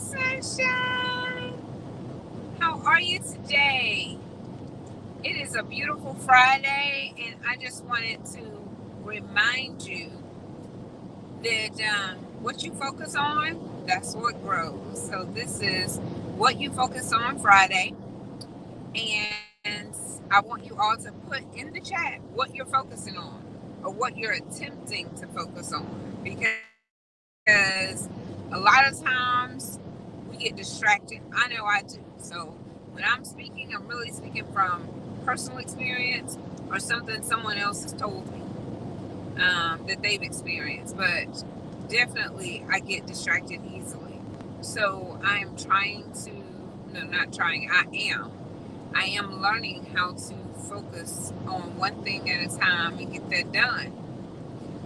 sunshine. How are you today? It is a beautiful Friday, and I just wanted to remind you that what you focus on, that's what grows. So this is what you focus on Friday, and I want you all to put in the chat what you're focusing on or what you're attempting to focus on, because a lot of times we get distracted. I know I do. So when I'm speaking, I'm really speaking from personal experience or something someone else has told me that they've experienced. But definitely, I get distracted easily. So I'm trying to, no, not trying, I am learning how to focus on one thing at a time and get that done.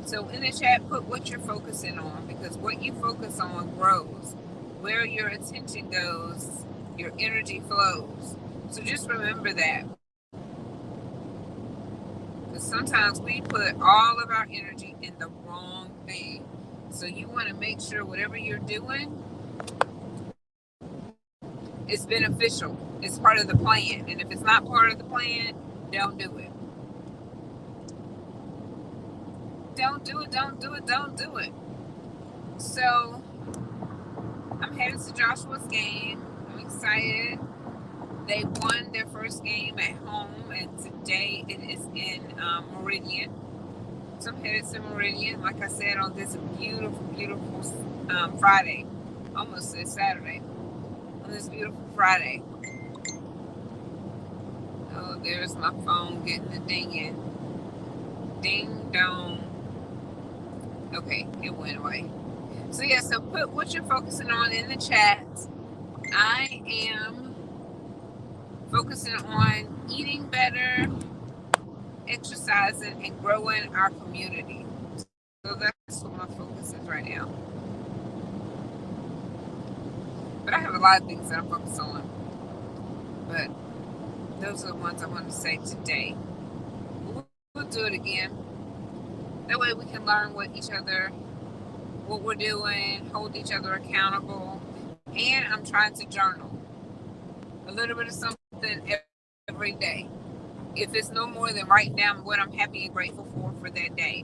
So in the chat, put what you're focusing on, because what you focus on grows. Where your attention goes, your energy flows. So just remember that. Because sometimes we put all of our energy in the wrong thing. So you want to make sure whatever you're doing is beneficial. It's part of the plan. And if it's not part of the plan, don't do it. Don't do it, don't do it, don't do it. So I'm headed to Joshua's game. I'm excited. They won their first game at home, and today it is in Meridian. So I'm headed to Meridian, like I said, on this beautiful, beautiful Friday. Almost said Saturday. On this beautiful Friday. Oh, there's my phone getting the dinging. Ding dong. Okay, it went away. So yeah, so put what you're focusing on in the chat. I am focusing on eating better, exercising, and growing our community. So that's what my focus is right now. But I have a lot of things that I'm focused on. But those are the ones I want to say today. We'll do it again. That way we can learn what we're doing, hold each other accountable. And I'm trying to journal a little bit of something every day. If it's no more than writing down what I'm happy and grateful for that day.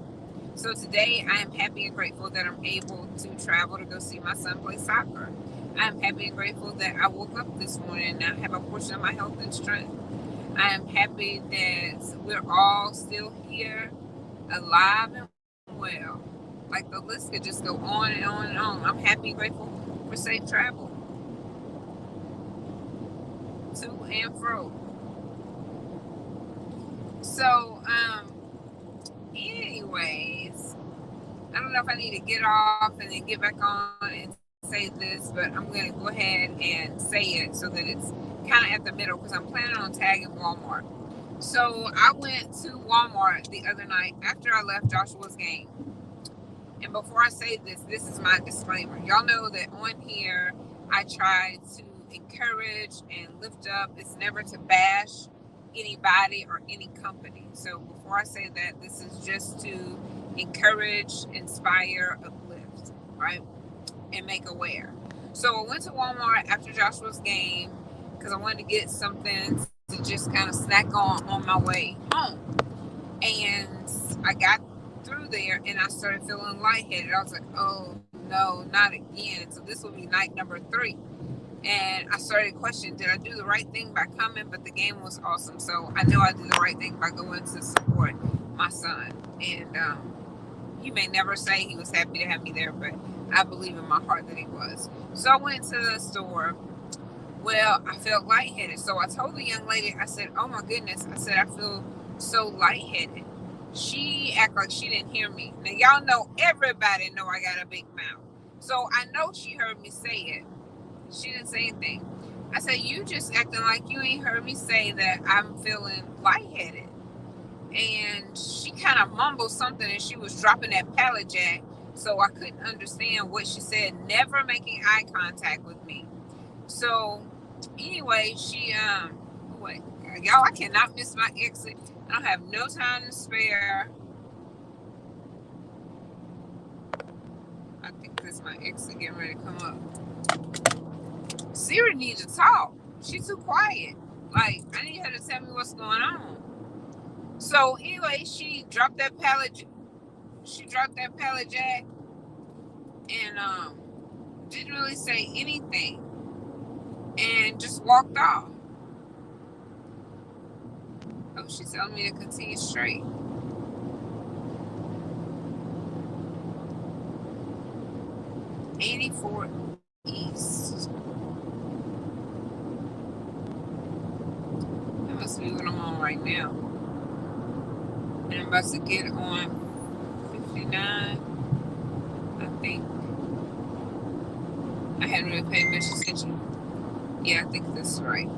So today I am happy and grateful that I'm able to travel to go see my son play soccer. I'm happy and grateful that I woke up this morning and I have a portion of my health and strength. I am happy that we're all still here, alive and well. Like the list could just go on and on and on. I'm happy and grateful for safe travel to and fro. So, anyways, I don't know if I need to get off and then get back on and say this, but I'm going to go ahead and say it so that it's kind of at the middle, because I'm planning on tagging Walmart. So I went to Walmart the other night after I left Joshua's game. And before I say this, this is my disclaimer. Y'all know that on here, I try to encourage and lift up. It's never to bash anybody or any company. So before I say that, this is just to encourage, inspire, uplift, right? And make aware. So I went to Walmart after Joshua's game because I wanted to get something to just kind of snack on my way home. And I got through there and I started feeling lightheaded. I was like, oh no, not again. So this will be night number 3. And I started questioning, did I do the right thing by coming? But the game was awesome. So I know I did the right thing by going to support my son. And he may never say he was happy to have me there, but I believe in my heart that he was. So I went to the store. Well, I felt lightheaded. So I told the young lady, I said, oh my goodness. I said, I feel so lightheaded. She acted like she didn't hear me. Now, y'all know, everybody know I got a big mouth. So I know she heard me say it. She didn't say anything. I said, you just acting like you ain't heard me say that I'm feeling lightheaded. And she kind of mumbled something, and she was dropping that pallet jack. So I couldn't understand what she said, never making eye contact with me. So anyway, she wait, y'all, I cannot miss my exit. I don't have no time to spare. I think this is my exit getting ready to come up. Siri needs to talk. She's too quiet. Like, I need her to tell me what's going on. So anyway, she dropped that pallet. She dropped that pallet jack, and didn't really say anything, and just walked off. Oh, she's telling me to continue straight. 84 East. That must be what I'm on right now. And I'm about to get on 59, I think. I hadn't really paid much attention. Yeah, I think that's right.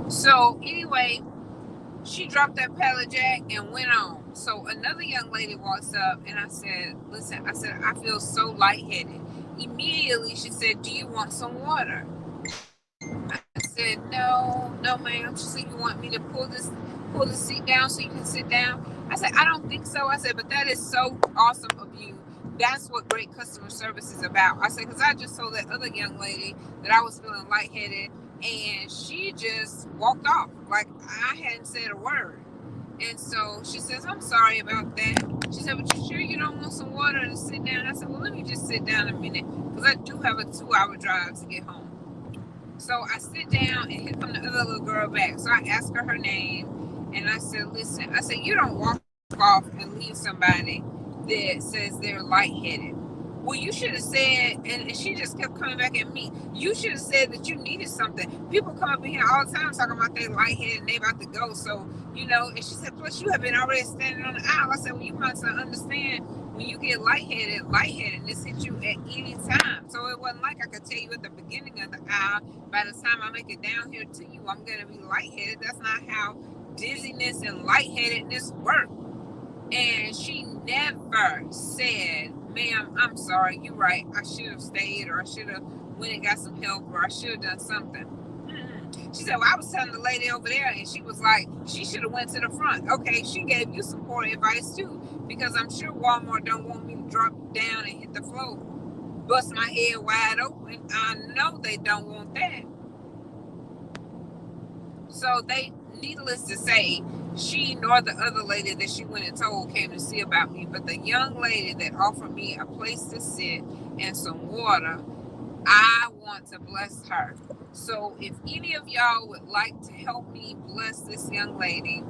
So anyway, she dropped that pallet jack and went on. So another young lady walks up, and I said, listen, I said, I feel so lightheaded. Immediately she said, do you want some water? I said, no, ma'am. She said, you want me to pull the seat down so you can sit down? I said, I don't think so. I said, but that is so awesome of you. That's what great customer service is about. I said, because I just told that other young lady that I was feeling lightheaded, and she just walked off like I hadn't said a word. And so she says, I'm sorry about that. She said, but you sure you don't want some water to sit down? I said, well, let me just sit down a minute, because I do have a 2-hour drive to get home. So I sit down, and here comes the other little girl back. So I ask her name, and I said, listen, I said, you don't walk off and leave somebody that says they're lightheaded. Well, you should have said, and she just kept coming back at me, you should have said that you needed something. People come up in here all the time talking about they lightheaded and they about to go. So, and she said, plus you have been already standing on the aisle. I said, well, you must understand when you get lightheadedness hits you at any time. So it wasn't like I could tell you at the beginning of the aisle, by the time I make it down here to you, I'm going to be lightheaded. That's not how dizziness and lightheadedness work. And she never said, ma'am, I'm sorry, you're right, I should have stayed, or I should have went and got some help, or I should have done something. She said, well, I was telling the lady over there, and she was like, she should have went to the front. Okay, she gave you some poor advice too, because I'm sure Walmart don't want me to drop down and hit the floor, bust my head wide open. I know they don't want that. So needless to say, she nor the other lady that she went and told came to see about me, but the young lady that offered me a place to sit and some water, I want to bless her. So if any of y'all would like to help me bless this young lady,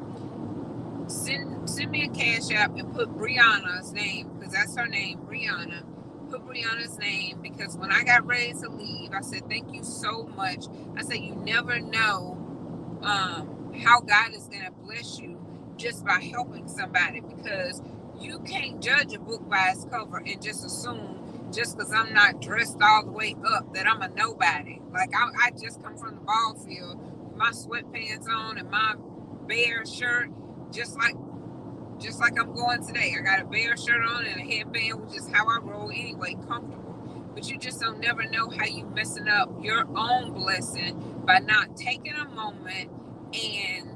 send me a cash app and put Brianna's name, because that's her name, Brianna. Put Brianna's name, because when I got ready to leave, I said, thank you so much. I said, you never know how God is going to bless you just by helping somebody, because you can't judge a book by its cover and just assume just because I'm not dressed all the way up that I'm a nobody. Like I just come from the ball field with my sweatpants on and my bear shirt, just like I'm going today. I got a bear shirt on and a headband, which is how I roll anyway, comfortable. But you just don't never know how you messing up your own blessing by not taking a moment and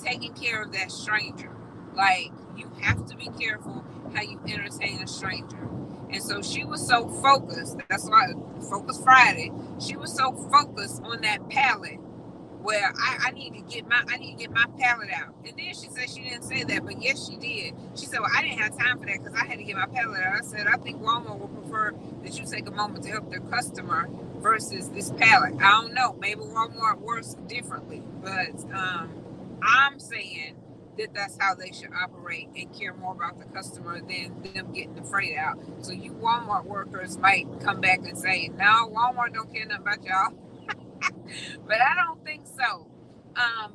taking care of that stranger. Like, you have to be careful how you entertain a stranger. And so she was so focused, that's why Focus Friday, she was so focused on that pallet where I need to get my pallet out. And then she said she didn't say that, but yes, she did. She said, well, I didn't have time for that because I had to get my pallet out. I said, I think Walmart would prefer that you take a moment to help their customer versus this pallet. I don't know. Maybe Walmart works differently, but I'm saying that that's how they should operate and care more about the customer than them getting the freight out. So you Walmart workers might come back and say, no, Walmart don't care nothing about y'all. But I don't think so.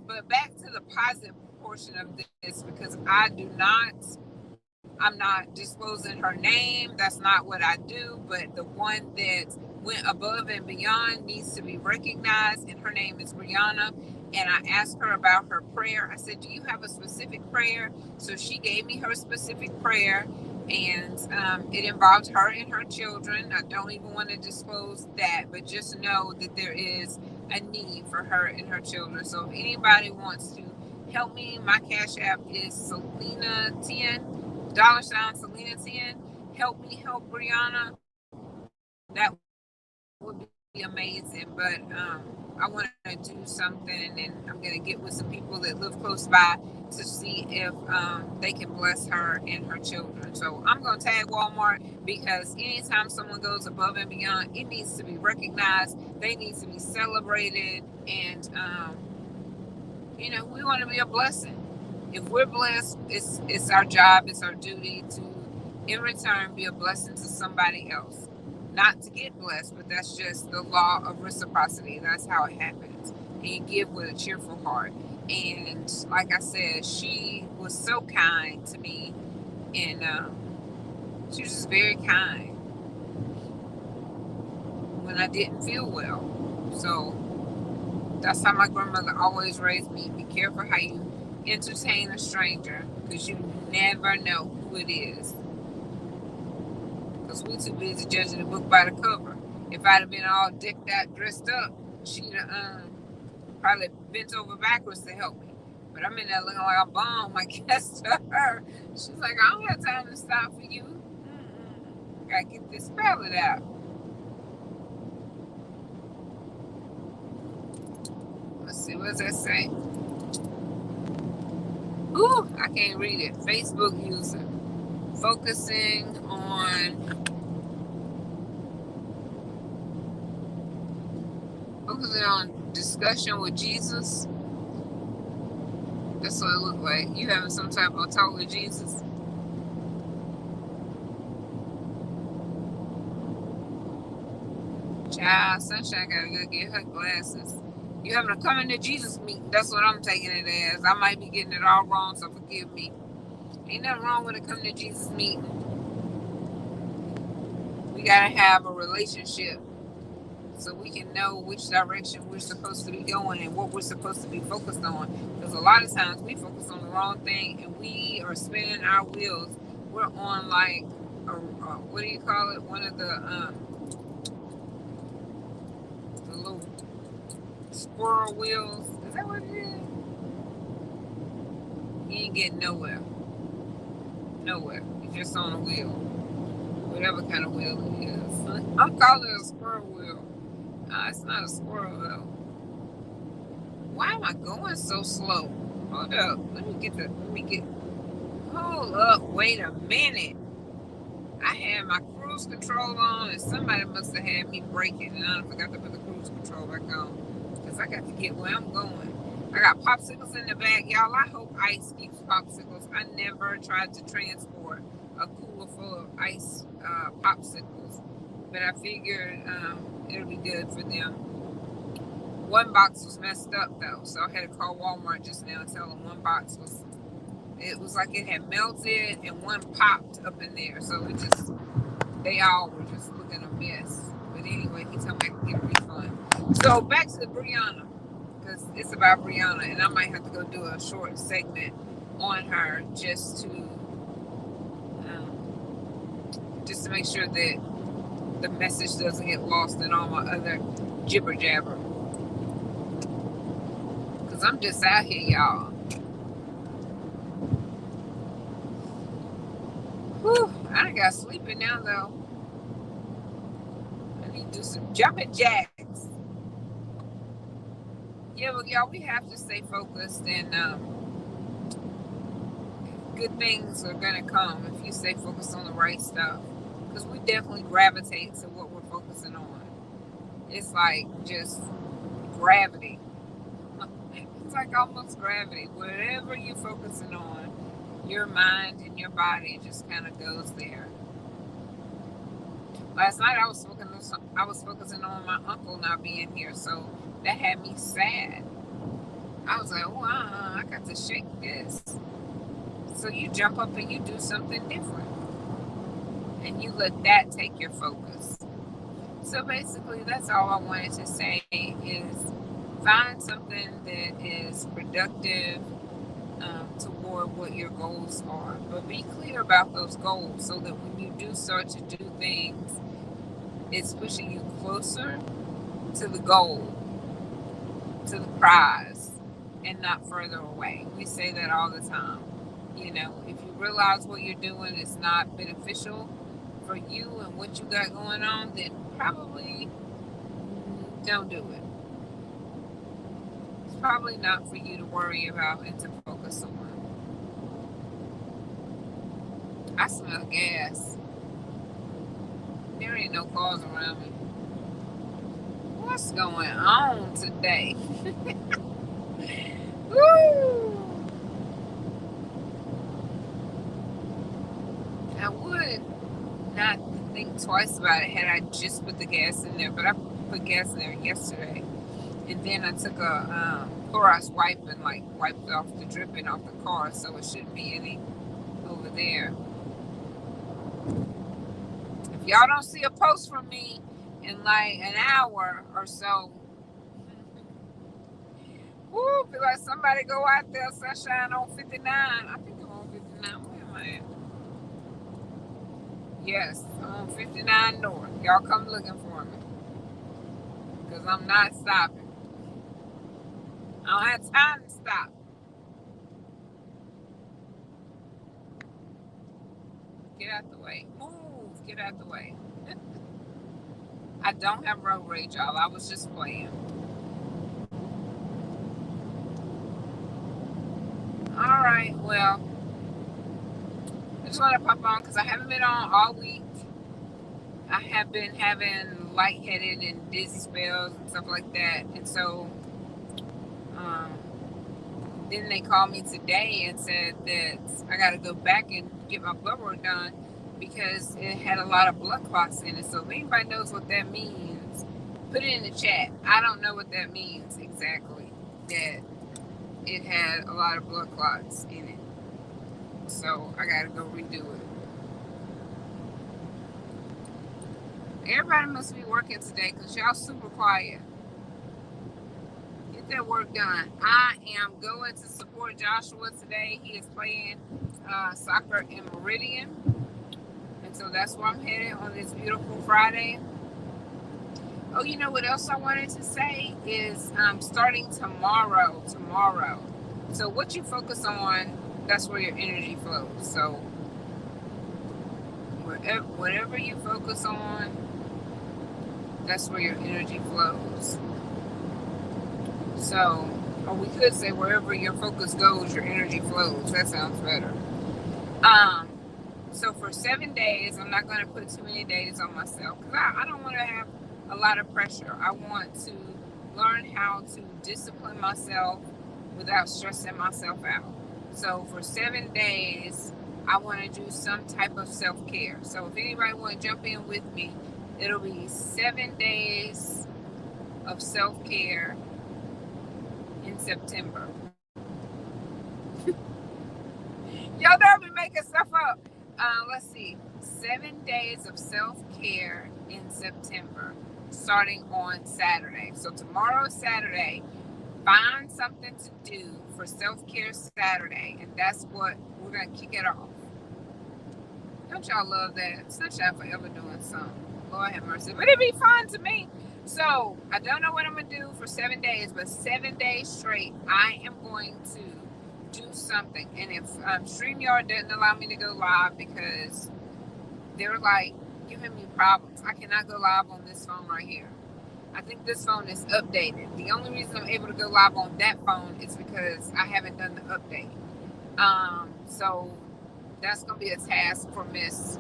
But back to the positive portion of this, because I'm not disclosing her name. That's not what I do. But the one that went above and beyond needs to be recognized, and her name is Brianna. And I asked her about her prayer. I said, do you have a specific prayer? So she gave me her specific prayer, and it involved her and her children. I don't even want to disclose that, but just know that there is a need for her and her children. So if anybody wants to help me, my cash app is Selena10, $Selena10. Help me help Brianna. That would be amazing, but I want to do something, and I'm going to get with some people that live close by to see if they can bless her and her children. So I'm going to tag Walmart because anytime someone goes above and beyond, it needs to be recognized. They need to be celebrated, and we want to be a blessing. If we're blessed, it's our job, it's our duty to, in return, be a blessing to somebody else. Not to get blessed, but that's just the law of reciprocity. That's how it happens. And you give with a cheerful heart. And like I said, she was so kind to me, and she was just very kind when I didn't feel well. So that's how my grandmother always raised me. Be careful how you entertain a stranger, because you never know who it is. Because we're too busy judging the book by the cover. If I'd have been all decked out, dressed up, she'd have probably bent over backwards to help me. But I'm in there looking like a bomb, I guess, to her. She's like, I don't have time to stop for you. Gotta get this palette out. Let's see, what does that say? Ooh, I can't read it. Facebook user. Focusing on discussion with Jesus. That's what it looked like. You having some type of talk with Jesus? Child, Sunshine gotta go get her glasses. You having a coming to Jesus meeting? That's what I'm taking it as. I might be getting it all wrong, so forgive me. Ain't nothing wrong with a coming to Jesus meeting. We gotta have a relationship so we can know which direction we're supposed to be going and what we're supposed to be focused on. Because a lot of times we focus on the wrong thing and we are spinning our wheels. We're on like, what do you call it? One of the little squirrel wheels. Is that what it is? You ain't getting nowhere. Nowhere. You're just on a wheel. Whatever kind of wheel it is. I'm calling it a squirrel wheel. It's not a squirrel though. Why am I going so slow? Hold up. Hold up. Wait a minute. I had my cruise control on and somebody must have had me braking and I forgot to put the cruise control back on. Because I got to get where I'm going. I got popsicles in the back. Y'all, I hope ICE keeps popsicles. I never tried to transport a cooler full of ICE popsicles. But I figured it'll be good for them. One box was messed up though, so I had to call Walmart just now and tell them one box was, it was like it had melted and one popped up in there. So they all were just looking a mess. But anyway, he told me I could get a refund. So back to Brianna, because it's about Brianna, and I might have to go do a short segment on her just to make sure that the message doesn't get lost in all my other jibber jabber. Because I'm just out here, y'all. Whew, I done got sleepy now though. I need to do some jumping jacks. Yeah, but y'all, we have to stay focused, and good things are gonna come if you stay focused on the right stuff. Because we definitely gravitate to what we're focusing on. It's like just gravity. It's like almost gravity. Whatever you're focusing on, your mind and your body just kind of goes there. Last night I was focusing on my uncle not being here, so that had me sad. I was like, oh, I got to shake this. So you jump up and you do something different, and you let that take your focus. So basically, that's all I wanted to say is find something that is productive toward what your goals are. But be clear about those goals so that when you do start to do things, it's pushing you closer to the goal, to the prize, and not further away. We say that all the time. If you realize what you're doing is not beneficial for you and what you got going on, then probably Don't do it. It's probably not for you to worry about and to focus on. I smell gas. There ain't no cars around me. What's going on today? Woo! I would not think twice about it had I just put the gas in there, but I put gas in there yesterday, and then I took a Clorox wipe and like wiped off the dripping off the car, so it shouldn't be any over there. If y'all don't see a post from me in like an hour or so, woo, feel like somebody go out there, sunshine on 59. I think I'm on 59. Where am I at? Yes, I'm on 59 North. Y'all come looking for me. Because I'm not stopping. I don't have time to stop. Get out the way. Move. Get out the way. I don't have road rage, y'all. I was just playing. Alright, well, I just want to pop on because I haven't been on all week. I have been having lightheaded and dizzy spells and stuff like that. And so, then they called me today and said that I got to go back and get my blood work done because it had a lot of blood clots in it. So if anybody knows what that means, put it in the chat. I don't know what that means exactly, that it had a lot of blood clots in it. So I got to go redo it. Everybody must be working today because y'all super quiet. Get that work done. I am going to support Joshua today. He is playing soccer in Meridian. And so that's where I'm headed on this beautiful Friday. Oh, you know what else I wanted to say is starting tomorrow. So what you focus on, that's where your energy flows. So whatever you focus on, that's where your energy flows. So, or we could say wherever your focus goes, your energy flows. That sounds better. So for 7 days, I'm not going to put too many days on myself because I don't want to have a lot of pressure. I want to learn how to discipline myself without stressing myself out. So for 7 days, I want to do some type of self-care. So if anybody want to jump in with me, it'll be 7 days of self-care in September. Y'all don't be making stuff up. Let's see. 7 days of self-care in September, starting on Saturday. So tomorrow is Saturday. Find something to do for self-care Saturday, and that's what we're going to kick it off. Don't y'all love that? Sunshine forever doing something. Lord have mercy. But it'd be fun to me. So I don't know what I'm going to do for 7 days, but 7 days straight, I am going to do something. And if StreamYard doesn't allow me to go live because they're like giving me problems, I cannot go live on this phone right here. I think this phone is updated. The only reason I'm able to go live on that phone is because I haven't done the update. So that's going to be a task for Miss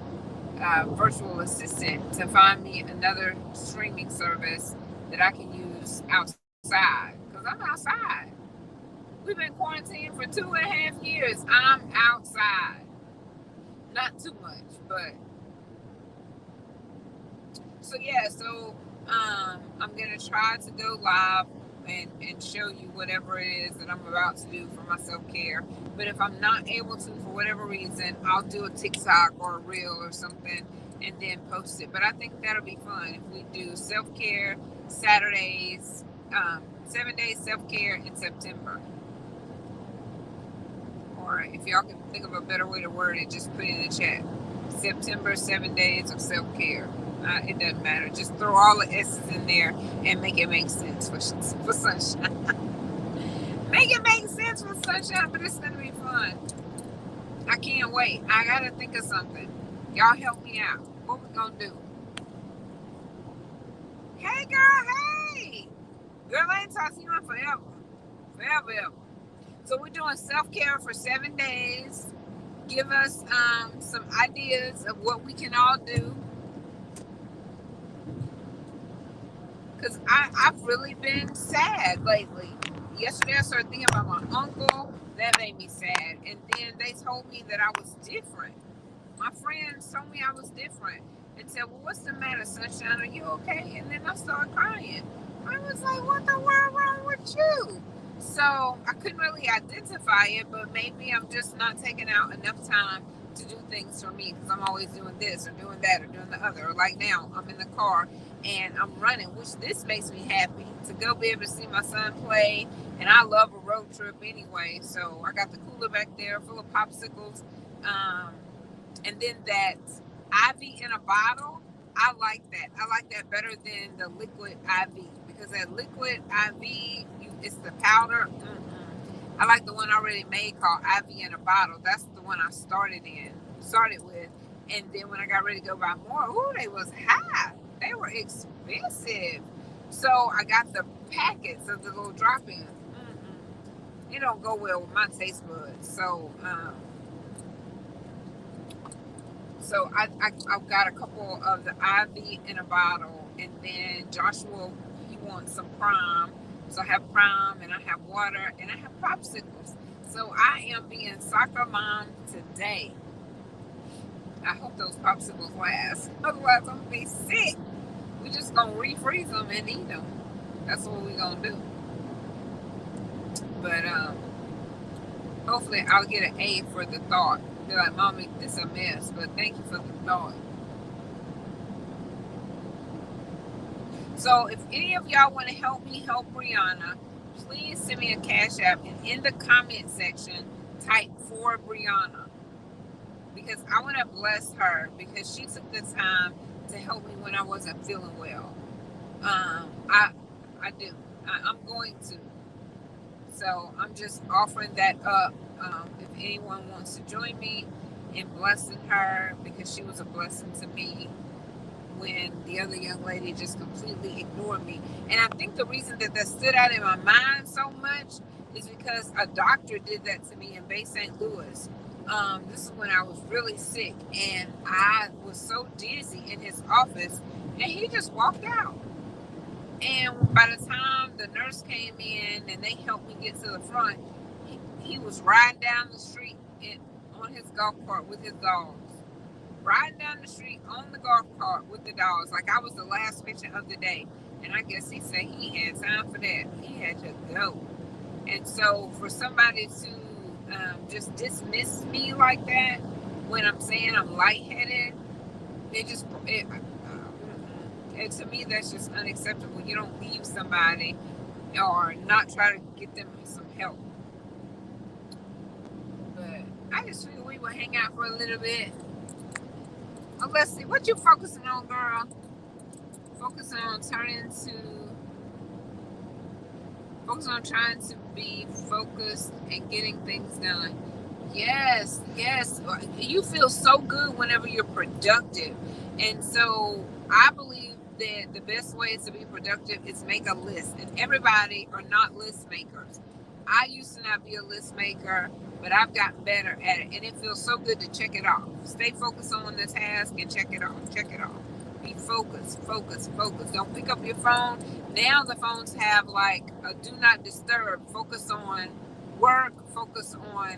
Virtual Assistant to find me another streaming service that I can use outside. Because I'm outside. We've been quarantined for 2.5 years. I'm outside. Not too much, but. So yeah, so I'm going to try to go live and show you whatever it is that I'm about to do for my self-care. But if I'm not able to, for whatever reason, I'll do a TikTok or a reel or something and then post it. But I think that'll be fun if we do self-care Saturdays, 7 days self-care in September. Or if y'all can think of a better way to word it, just put it in the chat. September, 7 days of self-care. It doesn't matter. Just throw all the S's in there and make it make sense for sunshine. Make it make sense for sunshine, but it's going to be fun. I can't wait. I got to think of something. Y'all help me out. What we going to do? Hey, girl, hey. Girl, I ain't talked to you in forever. Forever, ever. So we're doing self-care for 7 days. Give us some ideas of what we can all do. Because I've really been sad lately. Yesterday I started thinking about my uncle. That made me sad. And then they told me that I was different. My friends told me I was different and said, well, what's the matter, Sunshine? Are you okay? And then I started crying. I was like, what the world wrong with you? So I couldn't really identify it, but maybe I'm just not taking out enough time to do things for me because I'm always doing this or doing that or doing the other. Or like now, I'm in the car and I'm running, which this makes me happy to go be able to see my son play. And I love a road trip anyway. So I got the cooler back there full of popsicles. And then that IV in a bottle, I like that. I like that better than the liquid IV because that liquid IV, it's the powder. I like the one already made called IV in a bottle. That's the one I started with. And then when I got ready to go buy more, ooh, they was high. They were expensive. So I got the packets of the little drop-ins. It don't go well with my taste buds. So I've got a couple of the IV in a bottle, and then Joshua, he wants some Prime. So I have Prime, and I have water, and I have popsicles. So I am being soccer mom today. I hope those popsicles last. Otherwise, I'm going to be sick. We're just going to refreeze them and eat them. That's what we're going to do. But hopefully I'll get an A for the thought. Be like, Mommy, this is a mess, but thank you for the thought. So if any of y'all want to help me help Brianna, please send me a Cash App, and in the comment section, type for Brianna. Because I want to bless her because she took the time to help me when I wasn't feeling well. I do. I'm going to. So I'm just offering that up. If anyone wants to join me in blessing her, because she was a blessing to me when the other young lady just completely ignored me. And I think the reason that stood out in my mind so much is because a doctor did that to me in Bay St. Louis. This is when I was really sick, and I was so dizzy in his office, and he just walked out. And by the time the nurse came in and they helped me get to the front, he was riding down the street on his golf cart with his dogs. Riding down the street on the golf cart with the dogs, like I was the last patient of the day. And I guess he said he had time for that. He had to go. And so for somebody to just dismiss me like that when I'm saying I'm lightheaded, to me, that's just unacceptable. You don't leave somebody or not try to get them some help. But I just figured we would hang out for a little bit. Oh, let's see. What you focusing on, girl? Focus on trying to be focused and getting things done. Yes. You feel so good whenever you're productive. And so I believe that the best way to be productive is make a list. And everybody are not list makers. I used to not be a list maker, but I've gotten better at it. And it feels so good to check it off. Stay focused on the task and check it off. Be focused. Don't pick up your phone. Now the phones have like a do not disturb. Focus on work. Focus on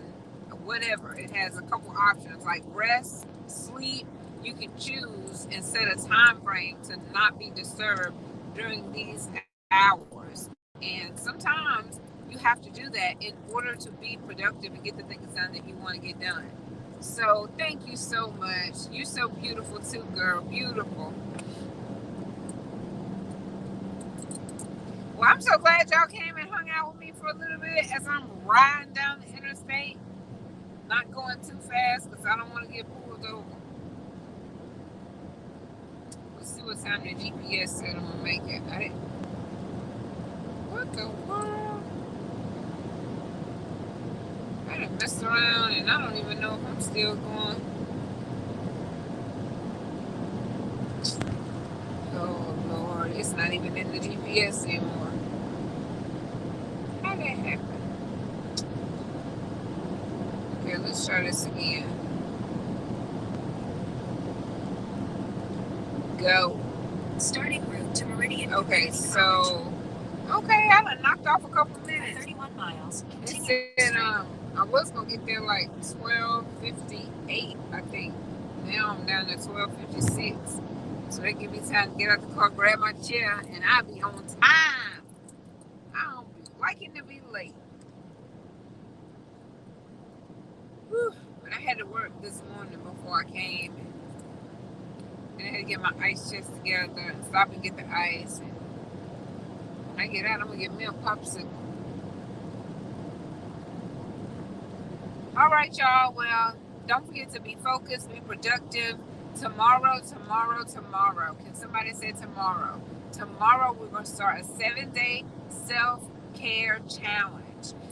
whatever. It has a couple options like rest, sleep. You can choose and set a time frame to not be disturbed during these hours. And sometimes you have to do that in order to be productive and get the things done that you want to get done. So thank you so much. You're so beautiful too, girl. Beautiful. Well, I'm so glad y'all came and hung out with me for a little bit as I'm riding down the interstate. Not going too fast because I don't want to get pulled over. Let's see what time the GPS said I'm going to make it. What the world? I done messed around and I don't even know if I'm still going. Oh Lord, it's not even in the GPS anymore. Let's try this again. Go. Starting route to Meridian. Okay, so I done knocked off a couple minutes. 31 miles. It said I was gonna get there like 12:58, I think. Now I'm down to 12:56. So that give me time to get out the car, grab my chair, and I'll be on time. I don't be liking to be late. Whew. But I had to work this morning before I came. And I had to get my ice chest together and stop and get the ice. And when I get out, I'm going to get me a popsicle. All right, y'all. Well, don't forget to be focused, be productive. Tomorrow. Can somebody say tomorrow? Tomorrow, we're going to start a 7-day self-care challenge.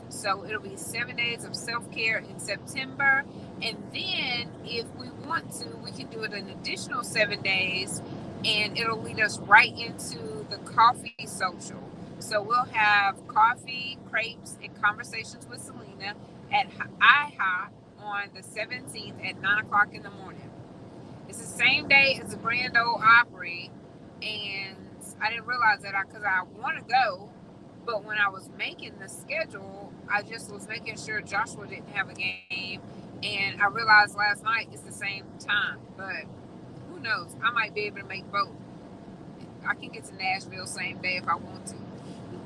So it'll be 7 days of self-care in September. And then if we want to, we can do it an additional 7 days, and it'll lead us right into the coffee social. So we'll have coffee, crepes, and conversations with Selena at IHOP on the 17th at 9 o'clock in the morning. It's the same day as the Grand Ole Opry, and I didn't realize that because I want to go, but when I was making the schedule, I just was making sure Joshua didn't have a game, and I realized last night it's the same time, but who knows? I might be able to make both. I can get to Nashville same day if I want to.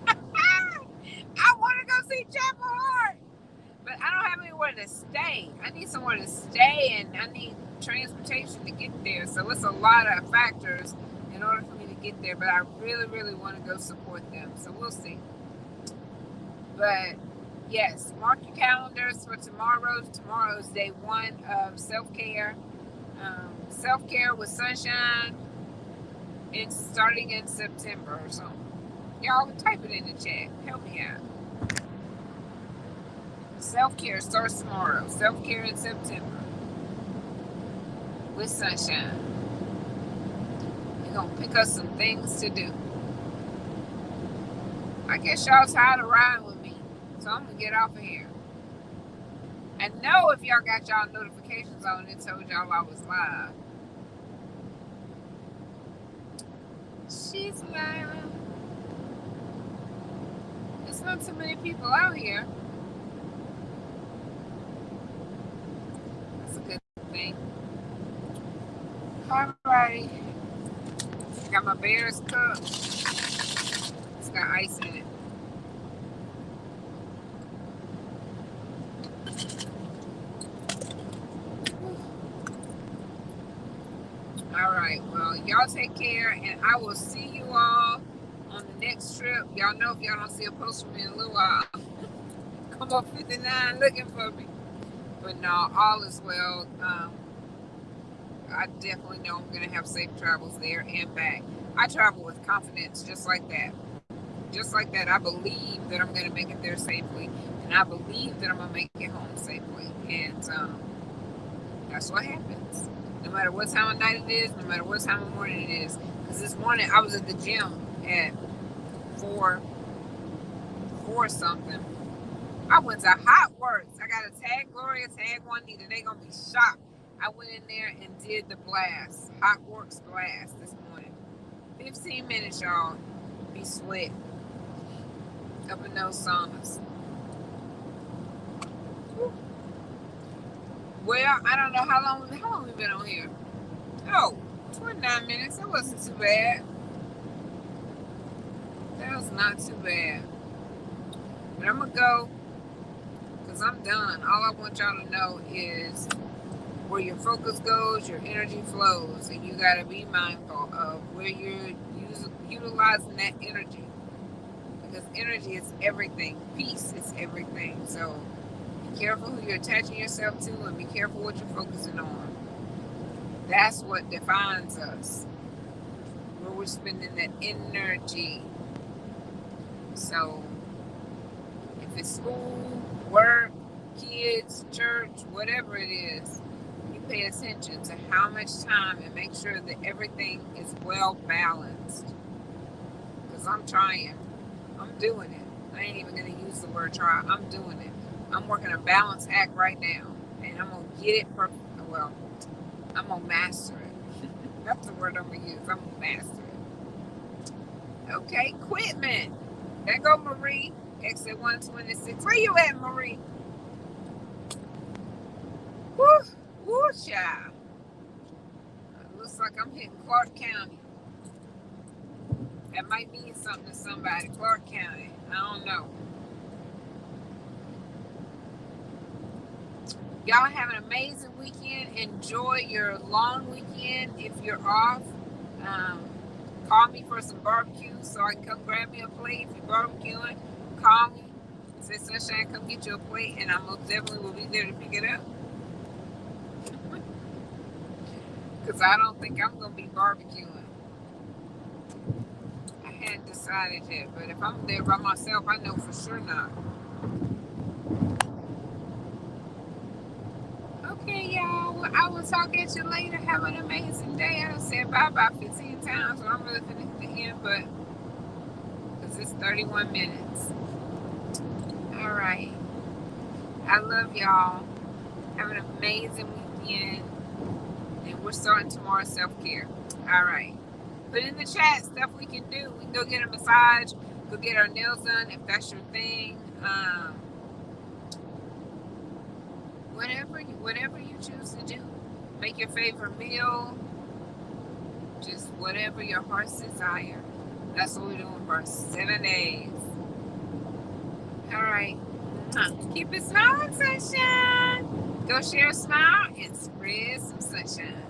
I want to go see Chapel Hart, but I don't have anywhere to stay. I need somewhere to stay, and I need transportation to get there. So it's a lot of factors in order for me to get there, but I really, really want to go support them. So we'll see. But yes, mark your calendars for tomorrow. Tomorrow is day 1 of self-care. Self-care with Sunshine. It's starting in September or something. Y'all type it in the chat. Help me out. Self-care starts tomorrow. Self-care in September with Sunshine. We're going to pick up some things to do. I guess y'all tired of riding with me, so I'm going to get off of here. I know if y'all got y'all notifications on, it told y'all I was live. She's live. There's not too many people out here. That's a good thing. Alrighty. Got my Bears cup. It's got ice in it. Alright, well, y'all take care, and I will see you all on the next trip. Y'all know if y'all don't see a post from me in a little while, come up 59 looking for me. But no, all is well. I definitely know I'm going to have safe travels there and back. I travel with confidence, just like that. Just like that, I believe that I'm going to make it there safely, and I believe that I'm going to make it home safely. And that's what happens. No matter what time of night it is, no matter what time of morning it is. Because this morning I was at the gym at 4 something. I went to Hot Works. I got to tag Gloria, tag Juanita. They're going to be shocked. I went in there and did the blast. Hot Works blast this morning. 15 minutes, y'all. Be sweat. Up in those saunas. Whew. Well, I don't know how long we've been on here. Oh, 29 minutes. That wasn't too bad. That was not too bad. But I'm going to go because I'm done. All I want y'all to know is where your focus goes, your energy flows. And you got to be mindful of where you're utilizing that energy. Because energy is everything. Peace is everything. So be careful who you're attaching yourself to, and be careful what you're focusing on. That's what defines us. Where we're spending that energy. So if it's school, work, kids, church, whatever it is, you pay attention to how much time and make sure that everything is well balanced. Because I'm trying. I'm doing it. I ain't even going to use the word try. I'm doing it. I'm working a balance act right now. and I'm gonna get it perfect. Well, I'm gonna master it. That's the word I'm gonna use. I'm gonna master it. Okay, equipment. There go Marie. Exit 126. Where you at, Marie? Woo, woo, child. Looks like I'm hitting Clark County. That might mean something to somebody. Clark County. I don't know. Y'all have an amazing weekend. Enjoy your long weekend. If you're off, call me for some barbecue so I can come grab me a plate. If you're barbecuing, call me. Say, Sunshine, come get you a plate, and I most definitely will be there to pick it up. Because I don't think I'm going to be barbecuing. I hadn't decided yet, but if I'm there by myself, I know for sure not. Okay, y'all. Well, I will talk at you later. Have an amazing day. I said bye about 15 times, so I'm really going to hit the end, but because it's 31 minutes. All right. I love y'all. Have an amazing weekend. And we're starting tomorrow self-care. All right. Put in the chat stuff we can do. We can go get a massage, go get our nails done if that's your thing. Whatever you choose to do. Make your favorite meal. Just whatever your heart's desire. That's what we're doing for 7 days. All right. Keep it smiling, sunshine. Go share a smile and spread some sunshine.